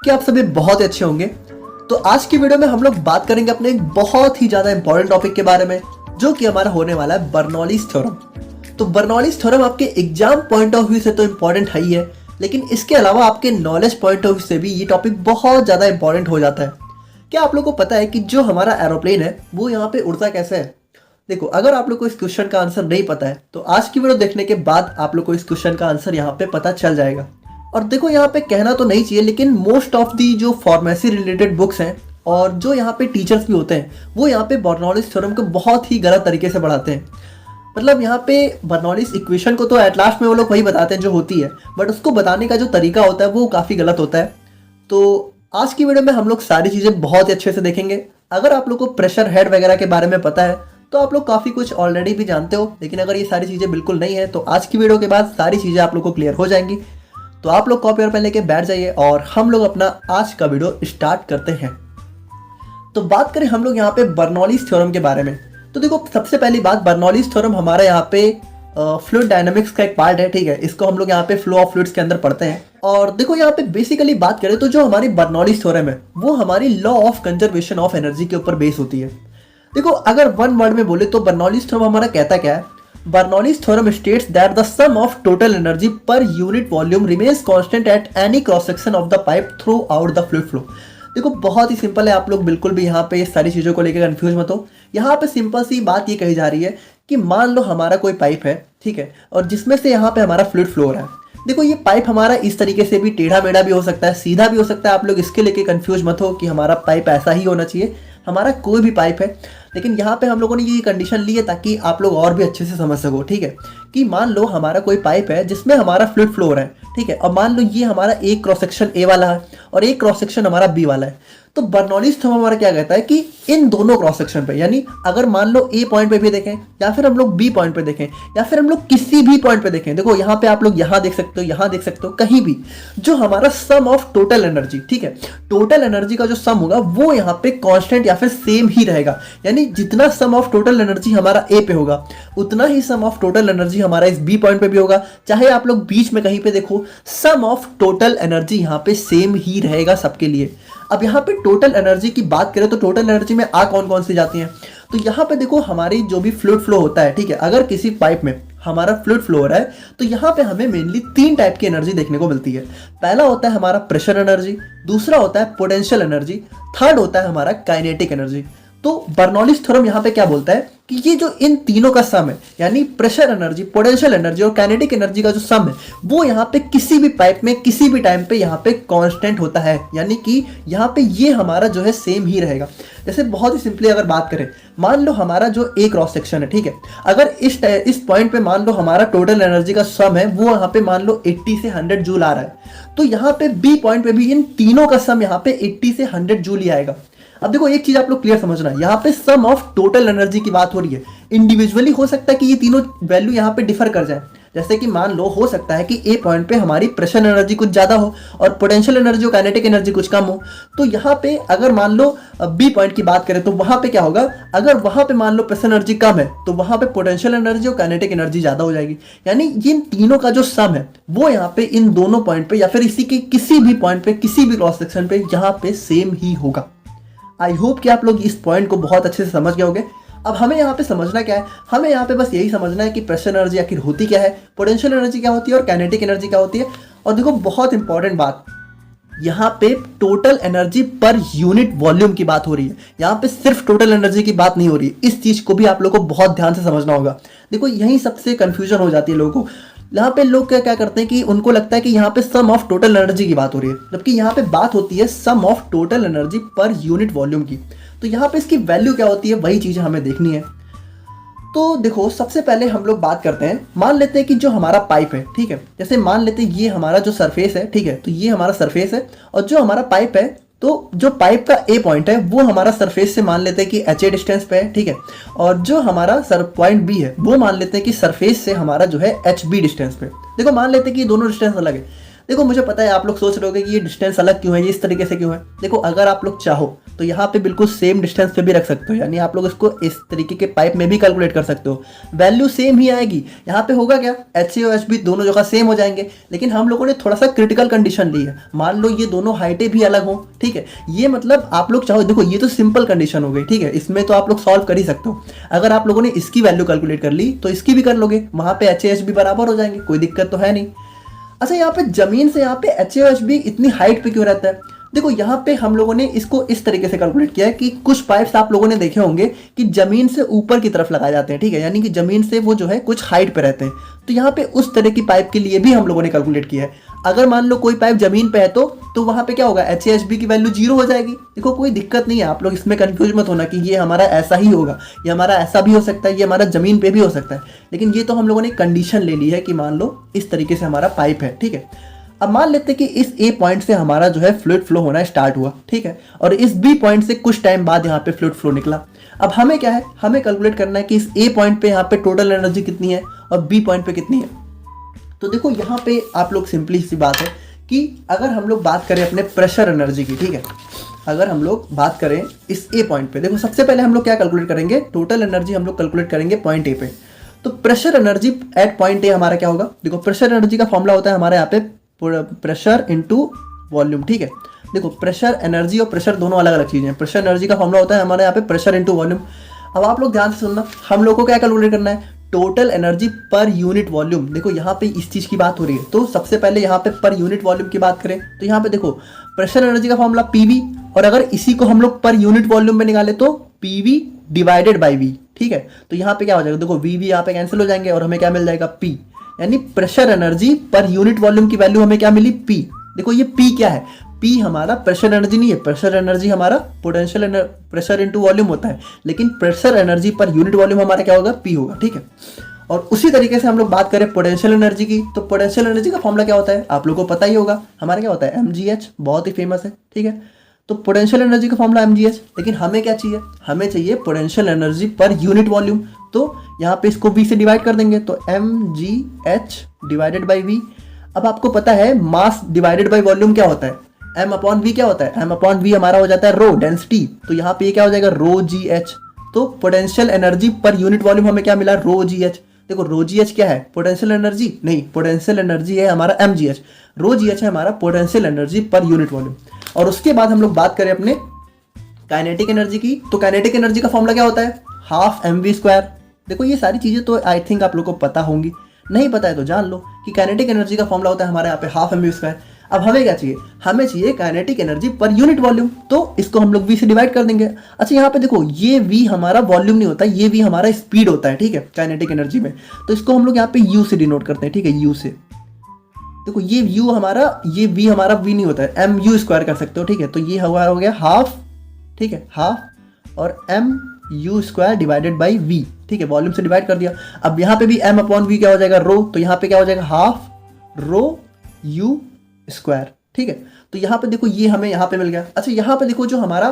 कि आप सभी बहुत अच्छे होंगे। तो आज की वीडियो में हम लोग बात करेंगे अपने एक बहुत ही ज़्यादा इंपॉर्टेंट टॉपिक के बारे में, जो कि हमारा होने वाला है बर्नौलीज थ्योरम। तो बर्नौलीज थ्योरम आपके एग्जाम पॉइंट ऑफ व्यू से तो इम्पॉर्टेंट है ही है, लेकिन इसके अलावा आपके नॉलेज पॉइंट ऑफ व्यू से भी ये टॉपिक बहुत ज़्यादा इंपॉर्टेंट हो जाता है। क्या आप लोग को पता है कि जो हमारा एरोप्लेन है वो यहाँ पे उड़ता कैसे है? देखो, अगर आप लोग को इस क्वेश्चन का आंसर नहीं पता है तो आज की वीडियो देखने के बाद आप लोग को इस क्वेश्चन का आंसर यहाँ पे पता चल जाएगा। और देखो, यहाँ पे कहना तो नहीं चाहिए, लेकिन मोस्ट ऑफ दी जो फार्मेसी रिलेटेड बुक्स हैं और जो यहाँ पे टीचर्स भी होते हैं वो यहाँ पे बर्नौलीज थ्योरम को बहुत ही गलत तरीके से पढ़ाते हैं। मतलब यहाँ पे बर्नौलीज इक्वेशन को तो एट लास्ट में वो लोग वही बताते हैं जो होती है, बट उसको बताने का जो तरीका होता है वो काफ़ी गलत होता है। तो आज की वीडियो में हम लोग सारी चीज़ें बहुत ही अच्छे से देखेंगे। अगर आप लोग को प्रेशर हेड वगैरह के बारे में पता है तो आप लोग काफ़ी कुछ ऑलरेडी भी जानते हो, लेकिन अगर ये सारी चीज़ें बिल्कुल नहीं है तो आज की वीडियो के बाद सारी चीज़ें आप लोग को क्लियर हो जाएंगी। तो आप लोग कॉपी और पेन लेके बैठ जाइए और हम लोग अपना आज का वीडियो स्टार्ट करते हैं। तो बात करें हम लोग यहाँ पे बर्नौलीज थ्योरम के बारे में, तो देखो, सबसे पहली बात, बर्नौलीज थ्योरम हमारा यहाँ पे फ्लूइड डायनामिक्स का एक पार्ट है, ठीक है। इसको हम लोग यहाँ पे फ्लो ऑफ फ्लूइड्स के अंदर पढ़ते हैं। और देखो, यहाँ पे बेसिकली बात करें तो जो हमारी बर्नौलीज थ्योरम है वो हमारी law of conservation of energy के ऊपर बेस होती है। देखो, अगर वन वर्ड में बोले तो बर्नौलीज थ्योरम हमारा कहता क्या है? Bernoulli's theorem states that the sum of total energy per unit volume remains constant at any cross section of the pipe throughout the fluid flow। देखो, बहुत ही सिंपल है, आप लोग बिल्कुल भी यहाँ पे सारी चीज़ों को लेकर कंफ्यूज मत हो। यहाँ पे सिंपल सी बात ये कही जा रही है कि मान लो हमारा कोई पाइप है, ठीक है, और जिसमें से यहाँ पे हमारा फ्लूइड फ्लो हो रहा है। देखो, ये पाइप हमारा इस तरीके से भी टेढ़ा मेढ़ा भी हो सकता है, सीधा भी हो सकता है। आप लोग इसके लेके कंफ्यूज मत हो कि हमारा पाइप ऐसा ही होना चाहिए। हमारा कोई भी पाइप है, लेकिन यहाँ पे हम लोगों ने ये कंडीशन ली है ताकि आप लोग और भी अच्छे से समझ सको, ठीक है। कि मान लो हमारा कोई पाइप है जिसमें हमारा फ्लूइड फ्लो हो रहा है, ठीक है, और मान लो ये हमारा एक क्रॉस सेक्शन ए वाला है और एक क्रॉस सेक्शन हमारा बी वाला है। तो बर्नौलीज थ्योरम हमारा क्या कहता है कि इन दोनों क्रॉस सेक्शन पे, यानी अगर मान लो ए पॉइंट पे भी देखें या फिर हम लोग बी पॉइंट पे देखें या फिर हम लोग किसी भी पॉइंट पे देखें, देखो यहाँ पे आप लोग यहाँ देख सकते हो, यहाँ देख सकते हो, कहीं भी जो हमारा सम ऑफ टोटल एनर्जी, ठीक है, टोटल एनर्जी का जो सम होगा वो यहाँ पे कांस्टेंट या फिर सेम ही रहेगा। यानी जितना सम ऑफ टोटल एनर्जी हमारा ए पे होगा उतना ही सम ऑफ टोटल एनर्जी हमारा इस बी पॉइंट पे भी होगा। चाहे आप लोग बीच में कहीं पे देखो, सम ऑफ टोटल एनर्जी यहाँ पे सेम ही रहेगा सबके लिए। अब यहाँ पे टोटल एनर्जी की बात करें तो टोटल एनर्जी में आ कौन कौन सी जाती हैं? तो यहाँ पे देखो, हमारी जो भी फ्लूइड फ्लो होता है, ठीक है, अगर किसी पाइप में हमारा फ्लूइड फ्लो हो रहा है तो यहाँ पे हमें मेनली तीन टाइप की एनर्जी देखने को मिलती है। पहला होता है हमारा प्रेशर एनर्जी, दूसरा होता है पोटेंशियल एनर्जी, थर्ड होता है हमारा काइनेटिक एनर्जी। तो बर्नौलीज थ्योरम यहाँ पे क्या बोलता है कि ये जो इन तीनों का सम है, यानी प्रेशर एनर्जी, पोटेंशियल एनर्जी और काइनेटिक एनर्जी का जो सम है वो यहाँ पे किसी भी पाइप में किसी भी टाइम पे यहाँ पे कांस्टेंट होता है। यानी कि यहाँ पे ये हमारा जो है सेम ही रहेगा। जैसे बहुत ही सिंपली अगर बात करें, मान लो हमारा जो ए क्रॉस सेक्शन है, ठीक है, अगर इस पॉइंट पे मान लो हमारा टोटल एनर्जी का सम है वो यहाँ पे मान लो 80 से 100 जूल आ रहा है, तो यहाँ पे बी पॉइंट पे भी इन तीनों का सम यहाँ पे 80 से 100 जूल ही आएगा। अब देखो, एक चीज आप लोग क्लियर समझना है, यहाँ पे सम ऑफ टोटल एनर्जी की बात हो रही है। इंडिविजुअली हो सकता है कि ये तीनों वैल्यू यहाँ पे डिफर कर जाए। जैसे कि मान लो हो सकता है कि ए पॉइंट पे हमारी प्रेशर एनर्जी कुछ ज्यादा हो और पोटेंशियल एनर्जी और काइनेटिक एनर्जी कुछ कम हो। तो यहाँ पे अगर मान लो बी पॉइंट की बात करें तो वहां पे क्या होगा, अगर वहां पे मान लो प्रेशर एनर्जी कम है तो वहां पे पोटेंशियल एनर्जी और काइनेटिक एनर्जी ज्यादा हो जाएगी। यानी इन तीनों का जो सम है वो यहाँ पे इन दोनों पॉइंट पे या फिर इसी के किसी भी पॉइंट पे, किसी भी क्रॉस सेक्शन पे यहाँ पे सेम ही होगा। आई होप कि आप लोग इस पॉइंट को बहुत अच्छे से समझ गए होंगे। अब हमें यहाँ पे समझना क्या है? हमें यहाँ पे बस यही समझना है कि प्रेशर एनर्जी आखिर होती क्या है, पोटेंशियल एनर्जी क्या होती है और काइनेटिक एनर्जी क्या होती है। और देखो, बहुत इंपॉर्टेंट बात, यहाँ पे total energy per unit volume की बात हो रही है। यहाँ पे सिर्फ टोटल एनर्जी की बात नहीं हो रही है। इस चीज को भी आप लोगों को बहुत ध्यान से समझना होगा। देखो, यही सबसे कंफ्यूजन हो जाती है लोगों को। यहाँ पे लोग क्या क्या करते हैं कि उनको लगता है कि यहाँ पे सम ऑफ टोटल एनर्जी की बात हो रही है, जबकि यहाँ पे बात होती है sum of total energy per unit volume की। तो यहाँ पे इसकी वैल्यू क्या होती है, वही चीज़ें हमें देखनी है। तो देखो, सबसे पहले हम लोग बात करते हैं, मान लेते हैं कि जो हमारा पाइप है, ठीक है, जैसे मान लेते हैं ये हमारा जो सरफेस है, ठीक है, तो ये हमारा सरफेस है और जो हमारा पाइप है, तो जो पाइप का ए पॉइंट है वो हमारा सरफेस से मान लेते हैं कि एच ए डिस्टेंस पे है, ठीक है, और जो हमारा सर पॉइंट बी है वो मान लेते हैं कि सरफेस से हमारा जो है एच बी डिस्टेंस पे। देखो, मान लेते हैं कि ये दोनों डिस्टेंस अलग है। देखो, मुझे पता है आप लोग सोच रहे होगे कि ये डिस्टेंस अलग क्यों है, ये इस तरीके से क्यों है। देखो, अगर आप लोग चाहो तो यहाँ पे बिल्कुल सेम डिस्टेंस पे भी रख सकते हो, यानी आप लोग इसको इस तरीके के पाइप में भी कैलकुलेट कर सकते हो, वैल्यू सेम ही आएगी। यहाँ पे होगा क्या, HA और HB दोनों जगह सेम हो जाएंगे, लेकिन हम लोगों ने थोड़ा सा क्रिटिकल कंडीशन ली है। मान लो ये दोनों हाइटें भी अलग हो, ठीक है, ये मतलब आप लोग चाहो, देखो ये तो सिंपल कंडीशन हो गई, ठीक है, इसमें तो आप लोग सॉल्व कर ही सकते हो। अगर आप लोगों ने इसकी वैल्यू कैलकुलेट कर ली तो इसकी भी कर लोगे, वहां पे HA HB बराबर हो जाएंगे, कोई दिक्कत तो है नहीं। अच्छा, यहाँ पे जमीन से यहाँ पे HA और HB इतनी हाइट पे क्यों रहता है? देखो यहाँ पे हम लोगों ने इसको इस तरीके से कैलकुलेट किया है कि कुछ पाइप्स आप लोगों ने देखे होंगे कि जमीन से ऊपर की तरफ लगाए जाते हैं, ठीक है, यानी कि जमीन से वो जो है कुछ हाइट पे रहते हैं। तो यहाँ पे उस तरह की पाइप के लिए भी हम लोगों ने कैलकुलेट किया है। अगर मान लो कोई पाइप जमीन पे है तो वहां पे क्या होगा, HA HB की वैल्यू 0 हो जाएगी। देखो कोई दिक्कत नहीं है, आप लोग इसमें कंफ्यूज मत होना कि ये हमारा ऐसा ही होगा, ये हमारा ऐसा भी हो सकता है, ये हमारा जमीन पे भी हो सकता है, लेकिन ये तो हम लोगों ने कंडीशन ले ली है कि मान लो इस तरीके से हमारा पाइप है, ठीक है। अब मान लेते हैं कि इस A पॉइंट से हमारा जो है फ्लूइड फ्लो होना स्टार्ट हुआ, ठीक है, और इस B पॉइंट से कुछ टाइम बाद यहाँ पे फ्लूइड फ्लो निकला। अब हमें क्या है, हमें कैलकुलेट करना है कि इस A पॉइंट पे यहाँ पे टोटल एनर्जी कितनी है और B पॉइंट पे कितनी है। तो देखो यहाँ पे आप लोग सिंपली सी बात है कि अगर हम लोग बात करें अपने प्रेशर एनर्जी की, ठीक है, अगर हम लोग बात करें इस A पॉइंट पे, देखो सबसे पहले हम लोग क्या कैलकुलेट करेंगे, टोटल एनर्जी हम लोग कैलकुलेट करेंगे पॉइंट A पे। तो pressure energy at point A हमारा क्या होगा, देखो प्रेशर एनर्जी का फॉर्मूला होता है हमारे यहाँ पे प्रेशर इनटू वॉल्यूम, ठीक है। देखो प्रेशर एनर्जी और प्रेशर दोनों अलग अलग चीजें हैं। प्रेशर एनर्जी का फॉर्मूला होता है हमारे यहाँ पे प्रेशर इनटू वॉल्यूम। अब आप लोग ध्यान से सुनना, हम लोग को क्या कैलकुलेट करना है, total energy per unit volume. देखो यहाँ पे इस चीज की बात हो रही है, तो सबसे पहले यहाँ पे पर यूनिट वॉल्यूम की बात करें तो यहाँ पे देखो प्रेशर एनर्जी का फॉर्मूला PV, और अगर इसी को हम लोग पर यूनिट वॉल्यूम में निकाले तो PV डिवाइडेड बाई V, ठीक है। तो यहाँ पे क्या हो जाएगा, देखो V यहाँ पे कैंसिल हो जाएंगे और हमें क्या मिल जाएगा P, यानी pressure energy per unit volume की वैल्यू हमें क्या मिली, P। देखो ये P क्या है, P हमारा प्रेशर एनर्जी नहीं है, प्रेशर एनर्जी हमारा पोटेंशियल प्रेशर इनटू वॉल्यूम होता है, लेकिन pressure energy per unit volume हमारा क्या होगा, P होगा, ठीक है। और उसी तरीके से हम लोग बात करें पोटेंशियल एनर्जी की, तो पोटेंशियल एनर्जी का फॉर्मूला क्या होता है, आप लोगों को पता ही होगा, हमारा क्या होता है mgh, बहुत ही फेमस है, ठीक है। तो पोटेंशियल एनर्जी का फॉर्मूला mgh, लेकिन हमें क्या चाहिए, हमें चाहिए potential energy per unit volume. तो यहाँ पे इसको V से डिवाइड कर देंगे, तो mgh डिवाइडेड बाई V। अब आपको पता है मास डिवाइडेड बाई वॉल्यूम क्या होता है, m अपॉन V क्या होता है, m अपॉन V हमारा हो जाता है रो, डेंसिटी। तो यहाँ पे ये क्या हो जाएगा, रो GH। तो potential energy per unit volume हमें क्या मिला, रो GH। देखो रो GH क्या है, पोटेंशियल एनर्जी नहीं, पोटेंशियल एनर्जी है हमारा mgh, रो GH है हमारा potential energy per unit volume. और उसके बाद हम लोग बात करें अपने काइनेटिक एनर्जी की, तो काइनेटिक एनर्जी का फॉर्मूला क्या होता है, हाफ mv²। देखो ये सारी चीजें तो आई थिंक आप लोग को पता होंगी, नहीं पता है तो जान लो कि काइनेटिक एनर्जी का फॉर्मूला होता है हमारे यहाँ पे हाफ mv²। अब हमें क्या चाहिए, हमें चाहिए kinetic energy per unit volume, तो इसको हम लोग V से डिवाइड कर देंगे। अच्छा यहाँ पे देखो ये V हमारा वॉल्यूम नहीं होता, ये V हमारा स्पीड होता है, ठीक है, काइनेटिक एनर्जी में। तो इसको हम लोग यहाँ पे U से डिनोट करते हैं, ठीक है, U से। देखो ये U हमारा, ये V हमारा V नहीं होता है, mu² कर सकते हो, ठीक है। तो ये हमारा हो गया हाफ, ठीक है, हाफ और mu² डिवाइडेड बाई V, ठीक है, वॉल्यूम से डिवाइड कर दिया। अब यहाँ पे भी m अपॉन V क्या हो जाएगा, रो, तो यहाँ पे क्या हो जाएगा हाफ रो U², ठीक है। तो यहाँ पे देखो ये हमें यहाँ पे मिल गया। अच्छा यहाँ पे देखो जो हमारा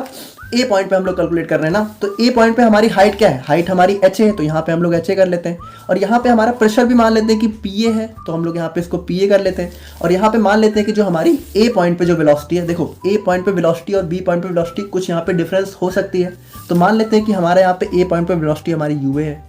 A पॉइंट पे हम लोग कैलकुलेट कर रहे हैं ना, तो A पॉइंट पे हमारी हाइट क्या है, हाइट हमारी HA है, तो यहाँ पे हम लोग HA कर लेते हैं। और यहाँ पे हमारा प्रेशर भी मान लेते हैं कि PA है, तो हम लोग यहाँ पे इसको PA कर लेते हैं। और यहाँ पे मान लेते हैं कि जो हमारी A पॉइंट पे जो वेलोसिटी है, देखो A पॉइंट पे वेलोसिटी और B पॉइंट पे वेलोसिटी कुछ यहाँ पे डिफरेंस हो सकती है, तो मान लेते हैं कि हमारे यहाँ पे A पॉइंट पे वेलोसिटी हमारी UA है।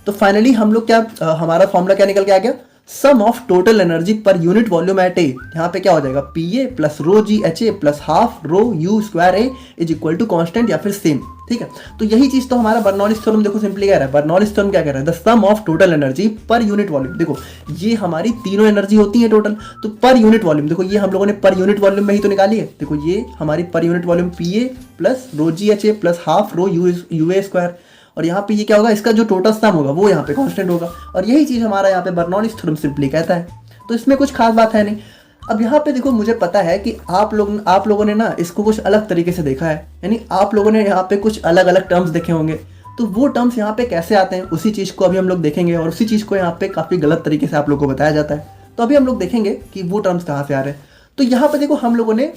तो फाइनली हम लोग क्या, हमारा फॉर्मूला क्या निकल के आ गया, sum of total energy per unit volume at A. यहाँ पे क्या हो जाएगा, PA plus rho GHA plus half rho U²A is equal to constant या फिर सेम, ठीक है। तो यही चीज तो हमारा बर्नौलीज थ्योरम देखो सिंपली कह रहा है। बर्नौलीज थ्योरम क्या कह रहा है, the sum of total energy per unit volume. देखो ये हमारी तीनों एनर्जी होती है टोटल, तो पर यूनिट वॉल्यूम, देखो ये हम लोगों ने पर यूनिट वॉल्यूम में ही तो निकाली है। देखो ये हमारी पर unit volume PA plus rho GHA plus half रो UA², और यहाँ पे ये क्या होगा, इसका जो टोटल सम होगा वो यहाँ पे कांस्टेंट होगा। और यही चीज हमारा यहाँ पे बर्नौलीज थ्योरम सिंपली कहता है, तो इसमें कुछ खास बात है नहीं। अब यहाँ पे देखो मुझे पता है कि आप लोगों ने ना इसको कुछ अलग तरीके से देखा है, यानी आप लोगों ने यहाँ पे कुछ अलग अलग टर्म्स देखे होंगे, तो वो टर्म्स यहाँ पे कैसे आते हैं उसी चीज को अभी हम लोग देखेंगे, और उसी चीज को यहाँ पे काफी गलत तरीके से आप लोग को बताया जाता है। तो अभी हम लोग देखेंगे कि वो टर्म्स कहाँ से आ रहे हैं। तो यहाँ पे देखो हम लोगों ने,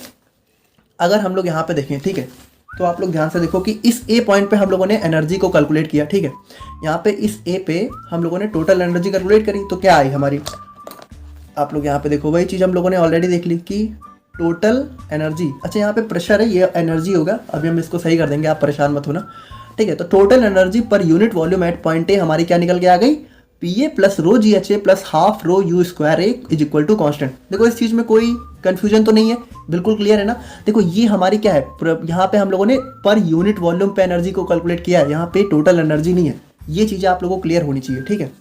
अगर हम लोग यहाँ पे देखें, ठीक है, तो आप लोग ध्यान से देखो कि इस A पॉइंट पे हम लोगों ने एनर्जी को कैलकुलेट किया, ठीक है। यहाँ पे इस A पे हम लोगों ने टोटल एनर्जी कैलकुलेट करी, तो क्या आई हमारी, आप लोग यहाँ पे देखो वही चीज़ हम लोगों ने ऑलरेडी देख ली कि टोटल एनर्जी, अच्छा यहाँ पे प्रेशर है, ये एनर्जी होगा, अभी हम इसको सही कर देंगे, आप परेशान मत होना, ठीक है। तो total energy per unit volume at point A हमारी क्या निकल के आ गई, P A plus rho ji h A plus half rho u square A is equal to constant. देखो इस चीज़ में कोई कंफ्यूजन तो नहीं है, बिल्कुल क्लियर है ना। देखो ये हमारी क्या है, यहाँ पे हम लोगों ने पर यूनिट वॉल्यूम पे एनर्जी को कैलकुलेट किया है, यहाँ पे टोटल एनर्जी नहीं है। ये चीज़ें आप लोगों को क्लियर होनी चाहिए, ठीक है।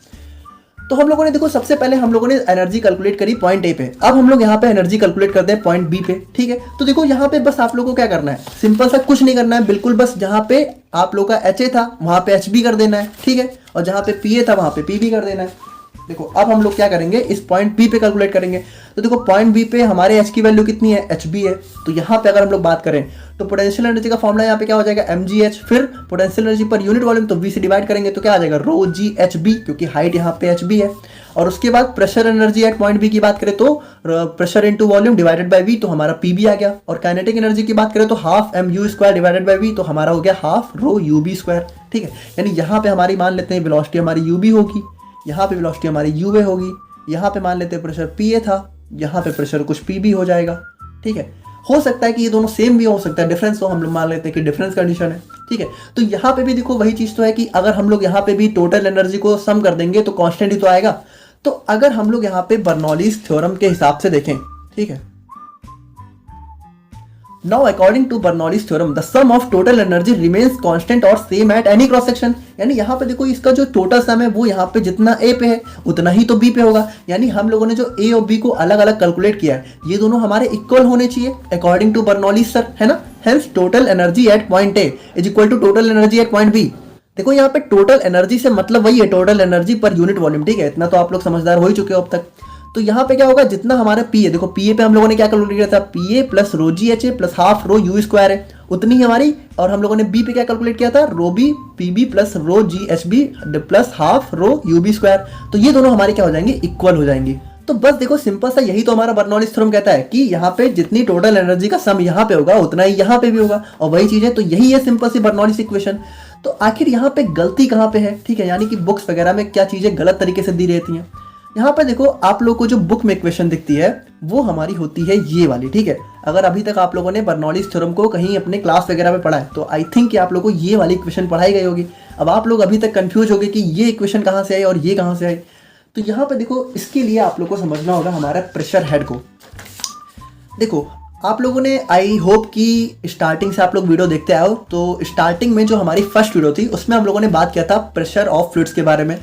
तो हम लोगों ने देखो सबसे पहले हम लोगों ने एनर्जी कैलकुलेट करी पॉइंट ए पे, अब हम लोग यहाँ पे एनर्जी कैलकुलेट करते हैं पॉइंट बी पे, ठीक है। तो देखो यहाँ पे बस आप लोगों को क्या करना है, सिंपल सा कुछ नहीं करना है, बिल्कुल बस जहाँ पे आप लोग का एच ए था वहाँ पे एच बी कर देना है, ठीक है, और जहाँ पे पी ए था वहाँ पे पी बी कर देना है। देखो अब हम लोग क्या करेंगे, इस पॉइंट बी पे कैलकुलेट करेंगे। तो देखो पॉइंट बी पे हमारे एच की वैल्यू कितनी है, एच बी है। तो यहाँ पे अगर हम लोग बात करें तो पोटेंशियल एनर्जी का फॉर्मूला यहाँ पे क्या हो जाएगा, एम जी एच, फिर potential energy per unit volume तो वी से डिवाइड करेंगे तो क्या आ जाएगा, रो जी एच बी, क्योंकि हाइट यहाँ पे एच बी है। और उसके बाद pressure energy at point B की बात करें तो pressure into volume divided by V, तो हमारा पी बी आ गया। और काइनेटिक एनर्जी की बात करें तो half m u square divided by V, तो हमारा हो गया half rho you B square, ठीक है। यानी यहाँ पे हमारी मान लेते हैं वेलोसिटी हमारी यू बी होगी, यहाँ पे वेलोसिटी हमारी यू ए होगी, यहाँ पे मान लेते हैं प्रेशर पी ए था, यहाँ पे प्रेशर कुछ पी बी हो जाएगा, ठीक है। हो सकता है कि ये दोनों सेम भी हो सकता है, डिफरेंस हो, हम लोग मान लेते हैं कि डिफरेंस कंडीशन है, ठीक है। तो यहाँ पे भी देखो वही चीज़ तो है कि अगर हम लोग यहाँ पे भी टोटल एनर्जी को सम कर देंगे तो कांस्टेंट ही तो आएगा। तो अगर हम लोग यहाँ पे बर्नौलीज थ्योरम के हिसाब से देखें, ठीक है, Now according to Bernoulli's theorem, the sum of total energy remains constant और same at any cross section। यानी यहाँ पे देखो इसका जो टोटल सम है वो यहाँ पे जितना A पे है उतना ही तो B पे होगा। यानी हम लोगों ने जो A और B को अलग अलग कैलकुलेट किया है, ये दोनों हमारे इक्वल होने चाहिए अकॉर्डिंग टू बर्नौलीज सर, है ना। Hence total energy at point A is equal to total energy at point B। देखो यहाँ पे टोटल एनर्जी से मतलब वही है total energy per unit volume, ठीक है। इतना तो आप लोग समझदार हो ही चुके हो अब तक। तो यहाँ पे क्या होगा, जितना हमारा पी है, देखो पी ए पे हम लोगों ने क्या कैलकुलेट किया था, P A plus rho ji h A plus half rho u square है, उतनी ही हमारी। और हम लोगों ने बी पे क्या कैलकुलेट किया था, rho B P B plus rho ji H B plus half rho you B square. तो ये दोनों हमारे क्या हो जाएंगे, इक्वल हो जाएंगे। तो बस देखो सिंपल सा यही तो हमारा बर्नौलीज थ्योरम कहता है कि यहाँ पे जितनी टोटल एनर्जी का सम यहाँ पे होगा उतना ही यहाँ पे भी होगा, और वही चीज है। तो यही है सिंपल सी बर्नौलीज इक्वेशन। तो आखिर यहाँ पे गलती कहाँ पे है, ठीक है, यानी कि बुक्स वगैरह में क्या चीजें गलत तरीके से दी रहती हैं। यहाँ पे देखो आप लोग को जो बुक में इक्वेशन दिखती है वो हमारी होती है ये वाली, ठीक है। अगर अभी तक आप लोगों ने बर्नौलीज थ्योरम को कहीं अपने क्लास वगैरह में पढ़ा है तो आई थिंक कि आप लोगों को ये वाली इक्वेशन पढ़ाई गई होगी। अब आप लोग अभी तक कंफ्यूज हो गए कि ये इक्वेशन कहाँ से आई और ये कहाँ से आई। तो यहाँ पे देखो इसके लिए आप लोग को समझना होगा हमारा प्रेशर हेड को। देखो आप लोगों ने आई होप कि स्टार्टिंग से आप लोग वीडियो देखते आए हो, तो स्टार्टिंग में जो हमारी फर्स्ट वीडियो थी उसमें हम लोगों ने बात किया था प्रेशर ऑफ फ्लूइड्स के बारे में।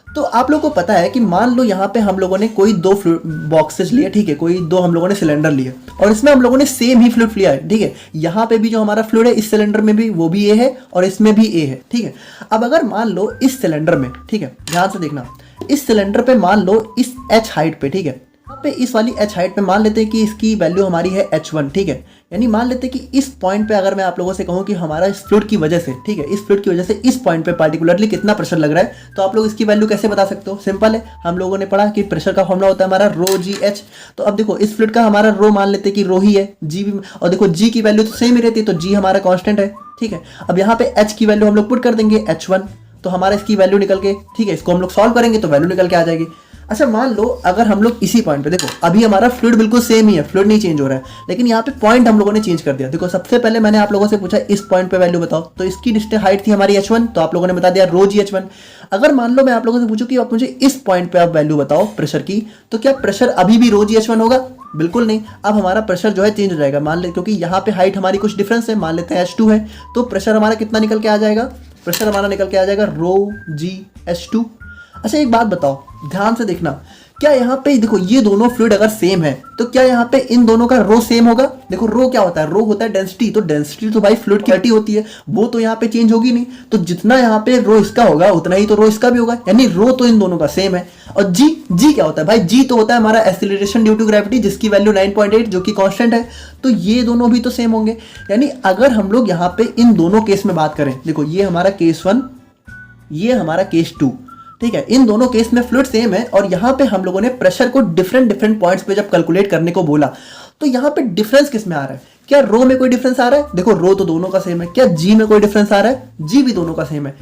तो आप लोगों को पता है कि मान लो यहाँ पे हम लोगों ने कोई दो बॉक्सेस लिए, ठीक है, कोई दो हम लोगों ने सिलेंडर लिए और इसमें हम लोगों ने सेम ही फ्लूइड लिया है, ठीक है। यहाँ पे भी जो हमारा फ्लूइड है इस सिलेंडर में भी वो भी ए है और इसमें भी ए है, ठीक है। अब अगर मान लो इस सिलेंडर में, ठीक है, ध्यान से देखना, इस सिलेंडर पे मान लो इस एच हाइट पे, ठीक है, यहाँ पे इस वाली एच हाइट पे मान लेते हैं कि इसकी वैल्यू हमारी है H1, ठीक है। यानी मान लेते हैं कि इस पॉइंट पे अगर मैं आप लोगों से कहूँ कि हमारा इस फ्लूइड की वजह से, ठीक है, इस फ्लूइड की वजह से इस पॉइंट पे पार्टिकुलरली कितना प्रेशर लग रहा है, तो आप लोग इसकी वैल्यू कैसे बता सकते हो, सिंपल है, हम लोगों ने पढ़ा कि प्रेशर का फॉर्मूला होता है हमारा रो जी एच। तो अब देखो इस फ्लूइड का हमारा रो मान लेते हैं कि रो ही है, जी भी, और देखो जी की वैल्यू तो सेम ही रहती है, तो जी हमारा कॉन्स्टेंट है, ठीक है। अब यहाँ पे एच की वैल्यू हम लोग पुट कर देंगे H1, तो हमारा इसकी वैल्यू निकल के, ठीक है, इसको हम लोग सॉल्व करेंगे तो वैल्यू निकल के आ जाएगी। अच्छा मान लो अगर हम लोग इसी पॉइंट पे, देखो अभी हमारा फ्लूइड बिल्कुल सेम ही है, फ्लूइड नहीं चेंज हो रहा है, लेकिन यहाँ पे पॉइंट हम लोगों ने चेंज कर दिया। देखो सबसे पहले मैंने आप लोगों से पूछा इस पॉइंट पे वैल्यू बताओ, तो इसकी डिस्टेंस हाइट थी हमारी H1, तो आप लोगों ने बता दिया रो जी H1। अगर मान लो मैं आप लोगों से पूछूं कि आप मुझे इस पॉइंट पे आप वैल्यू बताओ प्रेशर की, तो क्या प्रेशर अभी भी रो जी H1 होगा, बिल्कुल नहीं। अब हमारा प्रेशर जो है चेंज हो जाएगा, मान ले, क्योंकि यहाँ पे हाइट हमारी कुछ डिफरेंस है, मान लेते हैं H2 है, तो प्रेशर हमारा कितना निकल के आ जाएगा, प्रेशर हमारा निकल के आ जाएगा रो जी H2। अच्छा एक बात बताओ, ध्यान से देखना, क्या यहाँ पे देखो ये दोनों फ्लूइड अगर सेम है तो क्या यहाँ पे इन दोनों का रो सेम होगा। देखो रो क्या होता है, रो होता है डेंसिटी, तो डेंसिटी तो भाई फ्लूइड की क्वांटिटी होती है, वो तो यहाँ पे चेंज होगी नहीं, तो जितना यहाँ पे रो इसका होगा उतना ही तो रो इसका भी होगा, यानी रो तो इन दोनों का सेम है। और जी, जी क्या होता है भाई, जी तो होता है हमारा एक्सीलरेशन ड्यू टू ग्रेविटी, जिसकी वैल्यू 9.8 जो कि कांस्टेंट है, तो ये दोनों भी तो सेम होंगे। यानी अगर हम लोग यहाँ पे इन दोनों केस में बात करें, देखो ये हमारा केस 1, ये हमारा केस 2, ठीक है, इन दोनों केस में फ्लूइड सेम है और यहाँ पे हम लोगों ने प्रेशर को डिफरेंट पॉइंट्स पे जब कैलकुलेट करने को बोला, तो यहाँ पे डिफरेंस किस में आ रहा है, क्या रो में कोई डिफरेंस आ रहा है, देखो रो तो दोनों का सेम है, क्या जी में कोई डिफरेंस आ रहा है, जी भी दोनों का सेम है,